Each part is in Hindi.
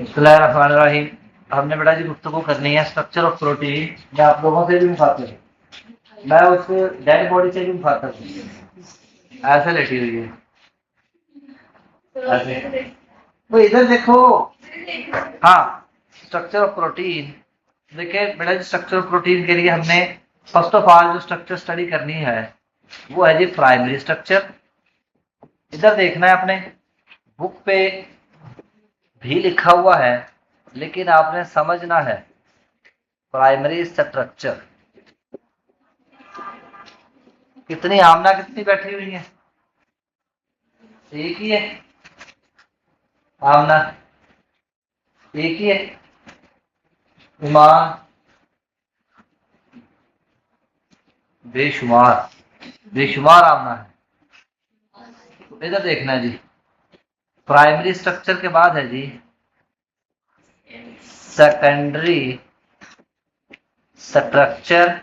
बिस्मिल्लाहिर्रहमानिर्रहीम। हमने बेटा जी गुफ्तगू करनी है स्ट्रक्चर ऑफ प्रोटीन। मैं आप लोगों से भी मुखातिब हूँ, मैं उस डेड बॉडी से भी मुखातिब हूँ। ऐसे लेटी हुई है, ऐसे तो इधर देखो। हाँ, स्ट्रक्चर ऑफ प्रोटीन। देखिए बेटा जी, स्ट्रक्चर ऑफ प्रोटीन के लिए हमने फर्स्ट ऑफ ऑल जो स्ट्रक्चर स्टडी करनी है वो है जी प्राइमरी स्ट्रक्चर। इधर देखना है आपने, बुक पे भी लिखा हुआ है लेकिन आपने समझना है प्राइमरी स्ट्रक्चर। कितनी आमना कितनी बैठी हुई है? एक ही है आमना, एक ही है। ईमान बेशुमार, बेशुमार आमना है। तो इधर देखना है जी, प्राइमरी स्ट्रक्चर के बाद है जी सेकेंडरी स्ट्रक्चर।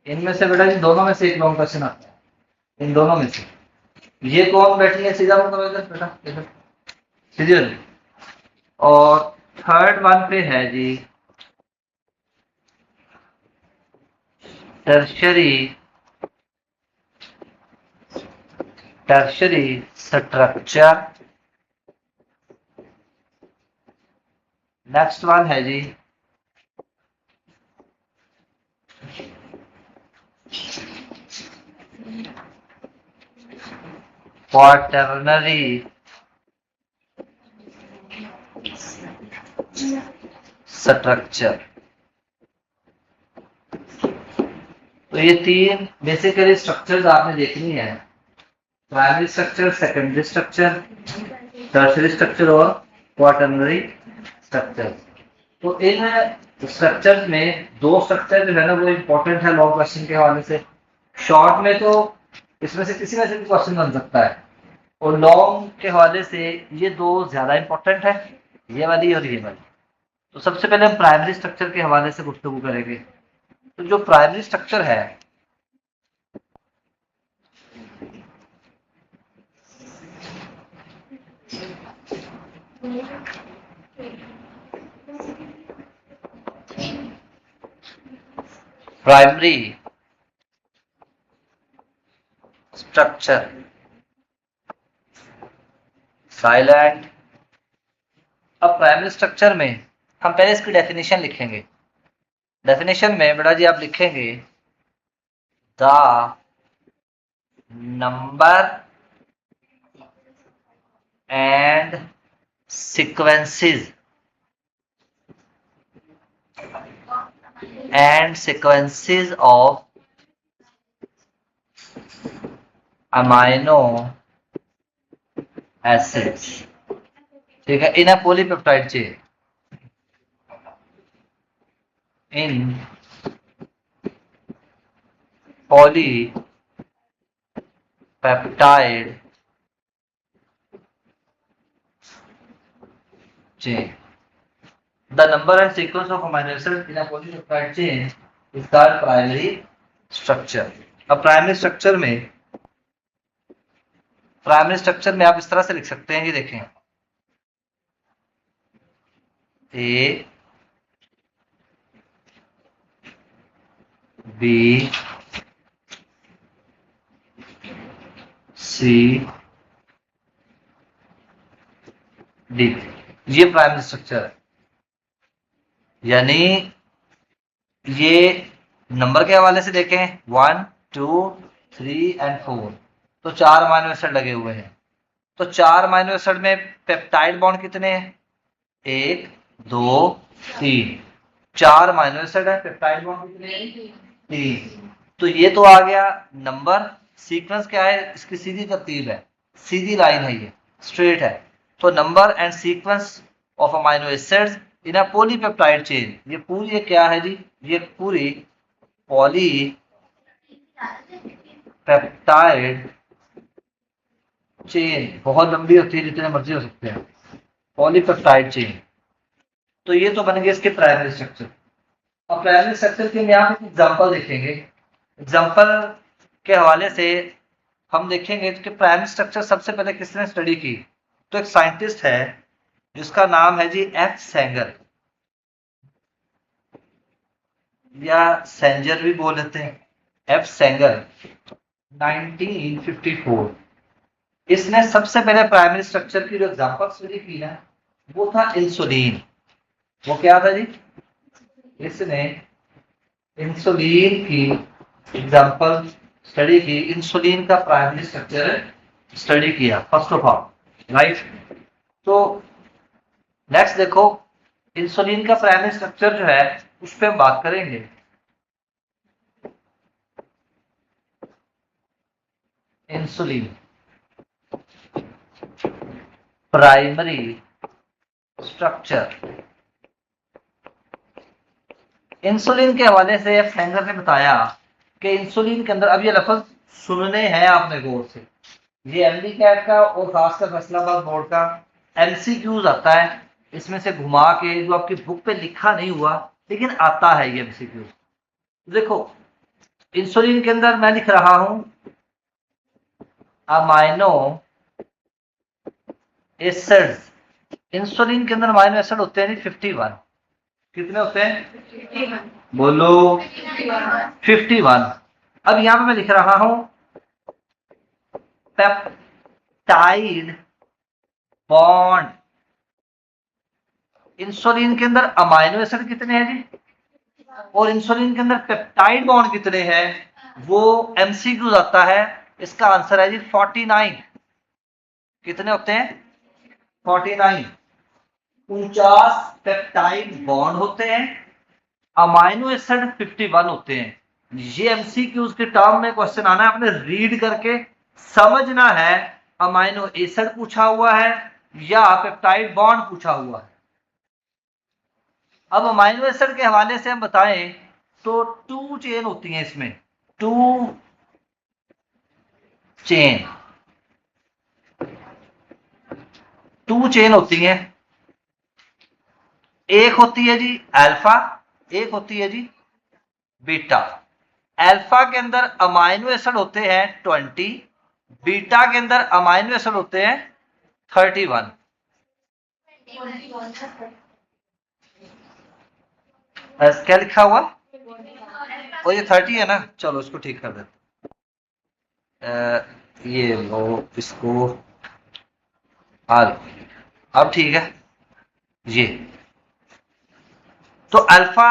इनमें से बेटा जी दोनों में से एक लॉन्ग क्वेश्चन आता है, इन दोनों में से। ये कौन बैठी है? सीधा मुंह करो इधर बेटा, इधर सीधी वाली। और थर्ड वन पे है जी टर्शरी स्ट्रक्चर। नेक्स्ट वन है जी क्वाटरनरी स्ट्रक्चर। तो ये तीन बेसिकली स्ट्रक्चर्स आपने देखनी है, primary structure, secondary structure, tertiary structure और क्वाटरनरी स्ट्रक्चर। तो इन स्ट्रक्चर्स में दो स्ट्रक्चर जो है ना वो इम्पोर्टेंट है लॉन्ग क्वेश्चन के हवाले से। शॉर्ट में तो इसमें से किसी में से भी क्वेश्चन बन सकता है, और लॉन्ग के हवाले से ये दो ज्यादा इंपॉर्टेंट है, ये वाली और ये वाली। तो सबसे पहले हम प्राइमरी स्ट्रक्चर के हवाले से गुफ्तगू करेंगे। तो जो प्राइमरी स्ट्रक्चर है प्राइमरी स्ट्रक्चर साइलेंट। अब प्राइमरी स्ट्रक्चर में हम पहले इसकी डेफिनेशन लिखेंगे। डेफिनेशन में बेटा जी आप लिखेंगे the number and sequences of amino acids, ठीक है, in a polypeptide chain, in polypeptide chain. The number and sequence of amino acids in a polypeptide chain is called primary structure। अब प्राइमरी स्ट्रक्चर में आप इस तरह से लिख सकते हैं, ये देखें, ए बी सी डी, ये प्राइमरी स्ट्रक्चर है। यानी ये नंबर के हवाले से देखें 1 2 3 एंड 4, तो 4 अमीनो एसिड लगे हुए हैं। तो 4 अमीनो एसिड में पेप्टाइड बॉन्ड कितने हैं? 1 2 3, 4 अमीनो एसिड है, पेप्टाइड बॉन्ड कितने हैं? 3। तो ये तो आ गया नंबर। सीक्वेंस क्या है? इसकी सीधी तरतीब है, सीधी लाइन है, ये स्ट्रेट है। तो number and sequence of amino acids in a polypeptide chain, ये पूरी क्या है जी? ये पूरी पॉलीपेप्टाइड चेन, बहुत लंबी होती है, जितने मर्जी हो सकते हैं, पॉलीपेप्टाइड चेन। तो ये तो बन गए इसके प्राइमरी स्ट्रक्चर। अब प्राइमरी स्ट्रक्चर के हम यहाँ पे एग्जांपल देखेंगे। एग्जांपल के हवाले से हम देखेंगे कि प्राइमरी स्ट्रक्चर सबसे पहले किसने स्टडी की। तो एक साइंटिस्ट है जिसका नाम है जी एफ सेंगर, या सेंजर भी बोल लेते हैं, एफ सेंगर 1954। इसने सबसे पहले प्राइमरी स्ट्रक्चर की जो एग्जांपल स्टडी की ना वो था इंसुलिन। वो क्या था जी? इसने इंसुलिन की एग्जांपल स्टडी की, इंसुलिन का प्राइमरी स्ट्रक्चर स्टडी किया फर्स्ट ऑफ ऑल, राइट। तो नेक्स्ट देखो, इंसुलिन का प्राइमरी स्ट्रक्चर जो है उस पर हम बात करेंगे। इंसुलिन प्राइमरी स्ट्रक्चर, इंसुलिन के हवाले से सेंगर ने बताया कि इंसुलिन के अंदर, अब ये लफ्ज सुनने हैं आपने गौर से, ये एमडी कैट का और खासकर फैसलाबाद बोर्ड का एमसीक्यूज आता है, इसमें से घुमा के जो आपकी बुक पे लिखा नहीं हुआ लेकिन आता है ये एमसीक्यूज। देखो इंसुलिन के अंदर मैं लिख रहा हूं अमाइनो एसिड्स। इंसुलिन के अंदर अमाइनो एसिड होते हैं 51। कितने होते हैं? बोलो 51। अब यहां पे मैं लिख रहा हूं पेप्टाइड बॉन्ड। इंसुलिन के अंदर अमाइनो एसिड कितने हैं जी, और इंसुलिन के अंदर पेप्टाइड बॉन्ड कितने हैं, वो एमसीक्यू आता है। इसका आंसर है जी 49। कितने होते हैं? 49। 49 पेप्टाइड बॉन्ड होते हैं, अमाइनो एसिड 51 होते हैं। ये एमसीक्यूज के टर्म में क्वेश्चन आना है, आपने रीड करके समझना है अमाइनो एसिड पूछा हुआ है या पेप्टाइड बॉन्ड पूछा हुआ है। अब अमाइनो एसिड के हवाले से हम बताएं तो 2 चेन होती हैं इसमें, 2 चेन, 2 चेन होती हैं। एक होती है जी अल्फा, एक होती है जी बीटा। अल्फा के अंदर अमाइनो एसिड होते हैं 20, बीटा के अंदर अमाइनो एसिड होते हैं 31। क्या लिखा हुआ? और ये 30 है ना, चलो इसको ठीक कर देते। ये लो इसको, अब ठीक है। ये तो अल्फा,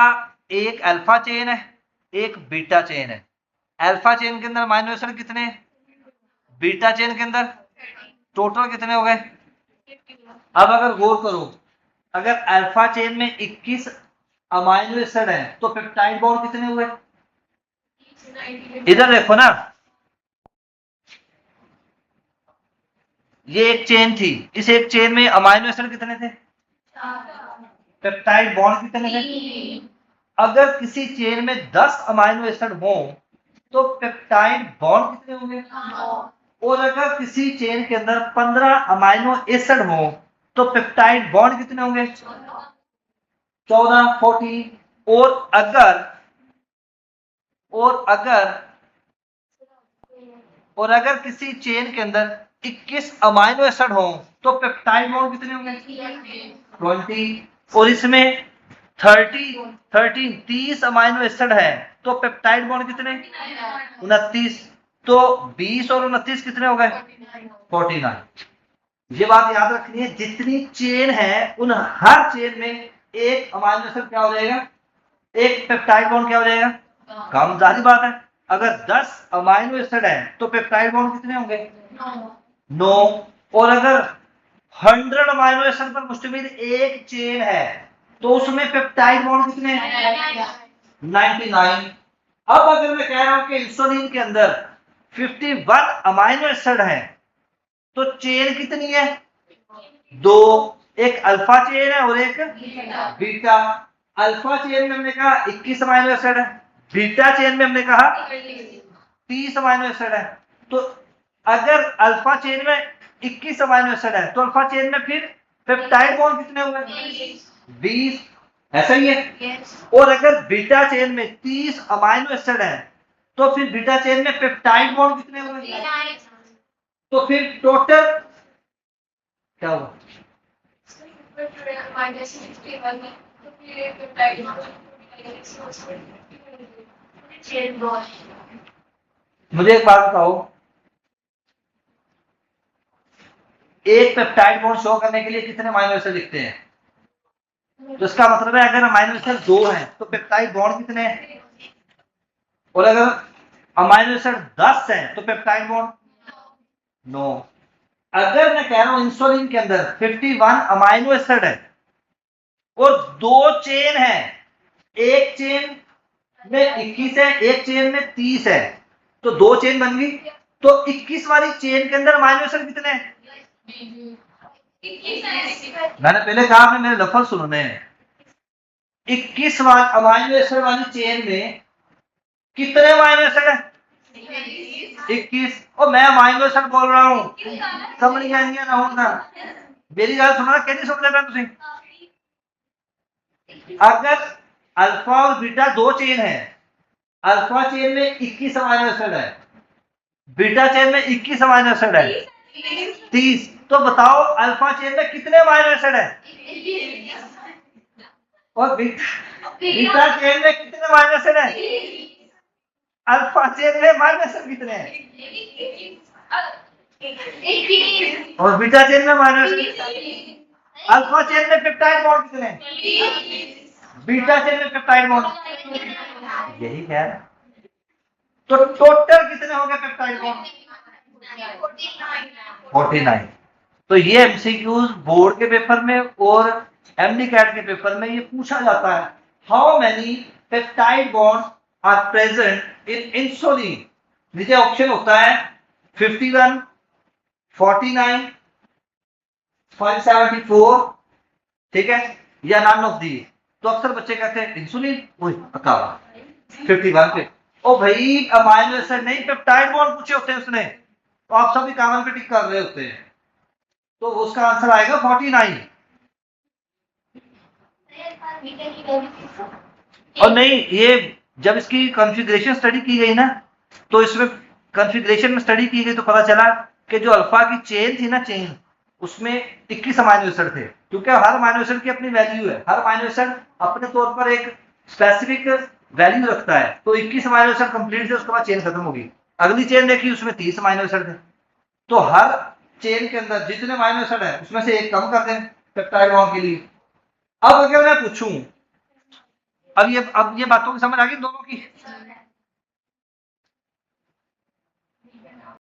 एक अल्फा चेन है, एक बीटा चेन है। अल्फा चेन के अंदर अमाइनो एसिड कितने हैं? बीटा चेन के अंदर टोटल कितने हो गए? अब अगर गौर करो, अगर अल्फा चेन में 21 अमाइनो एसिड है तो पेप्टाइड बॉन्ड कितने हुए? इधर देखो ना, ये एक चेन थी, इस एक चेन में अमाइनो एसिड कितने थे? पेप्टाइड बॉन्ड कितने थे? अगर किसी चेन में 10 अमाइनो एसिड हो तो पेप्टाइड बॉन्ड कितने होंगे? और अगर किसी चेन के अंदर 15 अमाइनो एसिड हो तो पेप्टाइड बॉन्ड कितने होंगे? 14, 14। और अगर किसी चेन के अंदर 21 अमाइनो एसिड हो तो पेप्टाइड बॉन्ड कितने होंगे? 20। और इसमें 30 अमाइनो एसिड है तो पेप्टाइड बॉन्ड कितने? 29। तो 20 और 29 कितने हो गए? 49। ये बात याद रखनी है, जितनी चेन है उन हर चेन में एक अमाइनो एसिड क्या हो जाएगा? एक पेप्टाइड बॉन्ड क्या हो जाएगा? कम। जाहिर बात है, अगर 10 अमाइनो एसिड है तो पेप्टाइड बॉन्ड कितने होंगे? 9। और अगर 100 अमाइनो एसिड पर मुश्तमिल एक चेन है तो उसमें पेप्टाइड बॉन्ड कितने हैं? 99। अब अगर मैं कह रहा हूं कि इंसुलिन के अंदर 51 अमाइनो एसिड है तो चेन कितनी है? 2। एक अल्फा चेन है और एक बीटा। अल्फा चेन में हमने कहा 21 अमाइनो एसिड है, बीटा चेन में हमने कहा 30 अमाइनो एसिड है। तो अगर अल्फा चेन में 21 अमाइनो एसिड है तो अल्फा चेन में फिर पेप्टाइड बॉन्ड कितने हुए? 20। ऐसा ही है। और अगर बीटा चेन में 30 अमाइनो एसिड है तो फिर बीटा चेन में पेप्टाइड बॉन्ड कितने हुए? तो फिर टोटल क्या हुआ? मुझे एक बात बताओ, एक पेप्टाइड बॉन्ड शो करने के लिए कितने अमाइनो एसिड लिखते हैं? तो इसका मतलब है अगर अमाइनो एसिड 2 है तो पेप्टाइड बॉन्ड कितने हैं? और अगर अमाइनो एसिड 10 है तो पेप्टाइड बॉन्ड 9। अगर मैं कह रहा हूं इंसुलिन के अंदर 51 अमाइनो एसिड है और 2 चेन है, एक चेन में 21 है, एक चेन में 30 है, तो 2 चेन बन गई। तो 21 वाली चेन के अंदर अमाइनो एसिड कितने हैं? मैंने पहले कहा, आपने मेरे लफ्ज सुनने हैं। 21 अमाइनो एसिड वाली चेन में कितने अमाइनो एसिड है? 21। और मैं अमाइनो एसिड बोल रहा हूं, समझ गया ना होगा? मेरी गल सुनना, कैसे समझ रहे तुम? अगर अल्फा और बीटा 2 चेन है, अल्फा चेन में 21 अमाइनो एसिड है, बीटा चेन में 21 अमाइनो एसिड है, 30। तो बताओ अल्फा चेन में कितने अमाइनो एसिड है? और बीटा चेन में कितने अमाइनो एसिड है? अल्फा चेन में अमाइनो एसिड कितने हैं? और बीटा चेन में अमाइनो एसिड? अल्फा चेन में पेप्टाइड बॉन्ड कितने हैं? बीटा चेन में पेप्टाइड बॉन्ड यही है। तो टोटल कितने हो गए पेप्टाइड बॉन्ड? 49। तो ये एमसीक्यूज बोर्ड के पेपर में और एमडी कैट के पेपर में ये पूछा जाता है, how many peptide bond are present in insulin. नीचे ऑप्शन होता है 51, 49, 574, ठीक है, या नॉन ऑफ दी। तो अक्सर बच्चे कहते हैं इंसुलिन, वही 51 पे। ओ भाई अमाइनो एसिड नहीं, पेप्टाइड बॉन्ड पूछे होते हैं उसने, तो आप सभी कॉमन पे टिक कर रहे होते हैं, तो उसका आंसर आएगा 49। और नहीं, ये जब इसकी कॉन्फ़िगरेशन स्टडी की गई ना, तो इसमें कॉन्फ़िगरेशन में स्टडी की गई तो पता चला कि जो अल्फा की चेन थी ना, चेन उसमें 21 अमाइनो एसिड थे, क्योंकि हर अमाइनो एसिड की अपनी वैल्यू है, हर अमाइनो एसिड अपने तौर पर एक स्पेसिफिक वैल्यू रखता है। तो 21 अमाइनो एसिड कंप्लीट थे, उसके बाद चेन खत्म होगी, अगली चेन देखी उसमें 30 अमाइनो एसिड थे। तो हर चेन के अंदर जितने अमाइनो एसिड है उसमें से एक कम कर दें पेप्टाइड बॉन्ड के लिए। अब अगर मैं पूछूं, अब ये बातों की समझ आ गई दोनों की?